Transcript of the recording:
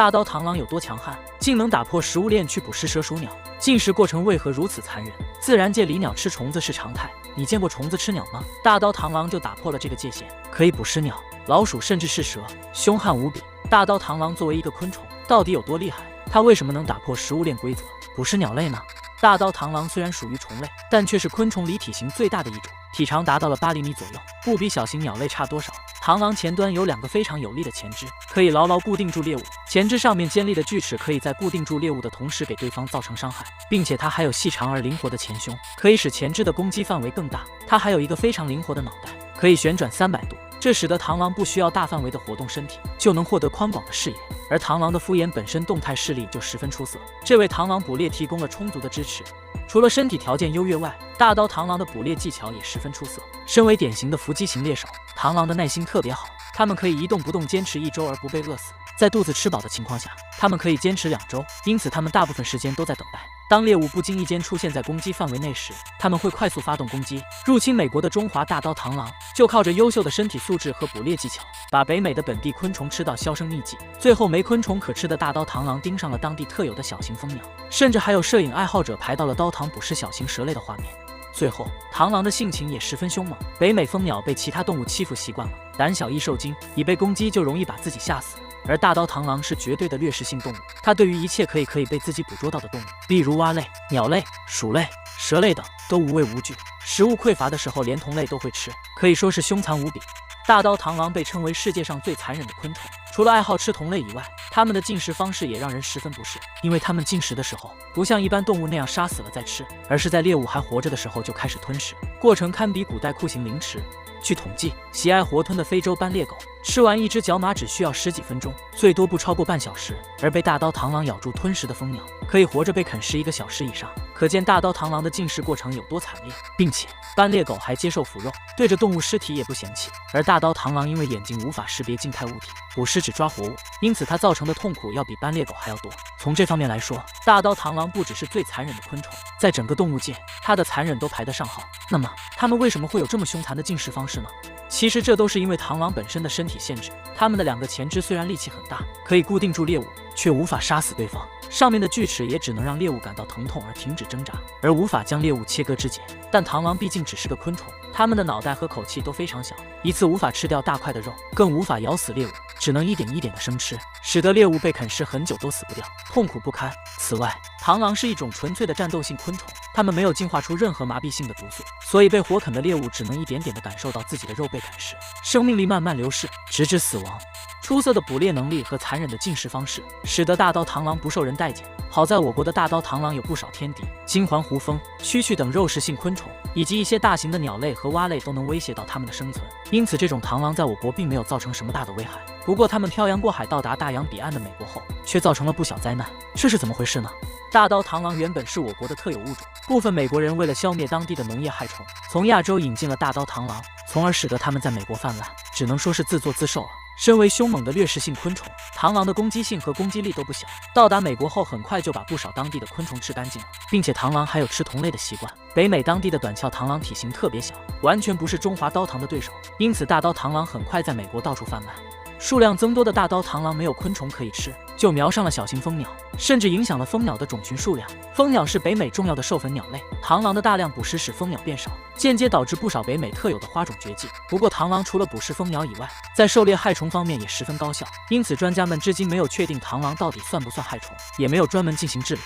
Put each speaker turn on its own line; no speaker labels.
大刀螳螂有多强悍，竟能打破食物链去捕食蛇鼠鸟？进食过程为何如此残忍？自然界里鸟吃虫子是常态，你见过虫子吃鸟吗？大刀螳螂就打破了这个界限，可以捕食鸟、老鼠，甚至是蛇，凶悍无比。大刀螳螂作为一个昆虫，到底有多厉害？它为什么能打破食物链规则，捕食鸟类呢？大刀螳螂虽然属于虫类，但却是昆虫里体型最大的一种，体长达到了8厘米左右，不比小型鸟类差多少。螳螂前端有2个非常有力的前肢，可以牢牢固定住猎物。前肢上面尖利的锯齿可以在固定住猎物的同时给对方造成伤害，并且它还有细长而灵活的前胸，可以使前肢的攻击范围更大。它还有一个非常灵活的脑袋，可以旋转300度，这使得螳螂不需要大范围的活动身体，就能获得宽广的视野。而螳螂的复眼本身动态视力就十分出色，这为螳螂捕猎提供了充足的支持。除了身体条件优越外，大刀螳螂的捕猎技巧也十分出色。身为典型的伏击型猎手，螳螂的耐心特别好，它们可以一动不动坚持1周而不被饿死。在肚子吃饱的情况下，它们可以坚持2周，因此它们大部分时间都在等待。当猎物不经意间出现在攻击范围内时，它们会快速发动攻击。入侵美国的中华大刀螳螂就靠着优秀的身体素质和捕猎技巧，把北美的本地昆虫吃到销声匿迹。最后没昆虫可吃的大刀螳螂盯上了当地特有的小型蜂鸟，甚至还有摄影爱好者拍到了刀螳捕食小型蛇类的画面。最后，螳螂的性情也十分凶猛。北美蜂鸟被其他动物欺负习惯了，胆小易受惊，一被攻击就容易把自己吓死。而大刀螳螂是绝对的掠食性动物，它对于一切可以被自己捕捉到的动物，例如蛙类、鸟类、鼠类、蛇类等，都无畏无惧。食物匮乏的时候，连同类都会吃，可以说是凶残无比。大刀螳螂被称为世界上最残忍的昆虫，除了爱好吃同类以外，它们的进食方式也让人十分不适，因为它们进食的时候不像一般动物那样杀死了再吃，而是在猎物还活着的时候就开始吞食，过程堪比古代酷刑凌迟。据统计，喜爱活吞的非洲斑鬣狗吃完一只角马只需要10几分钟，最多不超过半小时，而被大刀螳螂咬住吞食的蜂鸟可以活着被啃食1个小时以上，可见大刀螳螂的进食过程有多惨烈。并且斑鬣狗还接受腐肉，对着动物尸体也不嫌弃，而大刀螳螂因为眼睛无法识别静态物体，捕食只抓活物，因此它造成的痛苦要比斑鬣狗还要多。从这方面来说，大刀螳螂不只是最残忍的昆虫，在整个动物界，它的残忍都排得上号。那么它们为什么会有这么凶残的进食方式呢？其实这都是因为螳螂本身的身体限制，它们的2个前肢虽然力气很大，可以固定住猎物，却无法杀死对方。上面的锯齿也只能让猎物感到疼痛而停止挣扎，而无法将猎物切割肢解。但螳螂毕竟只是个昆虫，它们的脑袋和口气都非常小，一次无法吃掉大块的肉，更无法咬死猎物，只能一点一点的生吃，使得猎物被啃食很久都死不掉，痛苦不堪。此外，螳螂是一种纯粹的战斗性昆虫，它们没有进化出任何麻痹性的毒素，所以被活啃的猎物只能一点点的感受到自己的肉被啃食，生命力慢慢流逝，直至死亡。出色的捕猎能力和残忍的进食方式，使得大刀螳螂不受人待见。好在我国的大刀螳螂有不少天敌，金环胡蜂、蛐蛐等肉食性昆虫，以及一些大型的鸟类和蛙类都能威胁到它们的生存，因此这种螳螂在我国并没有造成什么大的危害。不过它们漂洋过海到达大洋彼岸的美国后，却造成了不小灾难，这是怎么回事呢？大刀螳螂原本是我国的特有物种，部分美国人为了消灭当地的农业害虫，从亚洲引进了大刀螳螂，从而使得它们在美国泛滥，只能说是自作自受了。身为凶猛的掠食性昆虫，螳螂的攻击性和攻击力都不小，到达美国后很快就把不少当地的昆虫吃干净了，并且螳螂还有吃同类的习惯。北美当地的短鞘螳螂体型特别小，完全不是中华刀螳的对手，因此大刀螳螂很快在美国到处泛滥。数量增多的大刀螳螂没有昆虫可以吃，就瞄上了小型蜂鸟，甚至影响了蜂鸟的种群数量。蜂鸟是北美重要的授粉鸟类，螳螂的大量捕食使蜂鸟变少，间接导致不少北美特有的花种绝迹。不过螳螂除了捕食蜂鸟以外，在狩猎害虫方面也十分高效，因此专家们至今没有确定螳螂到底算不算害虫，也没有专门进行治理。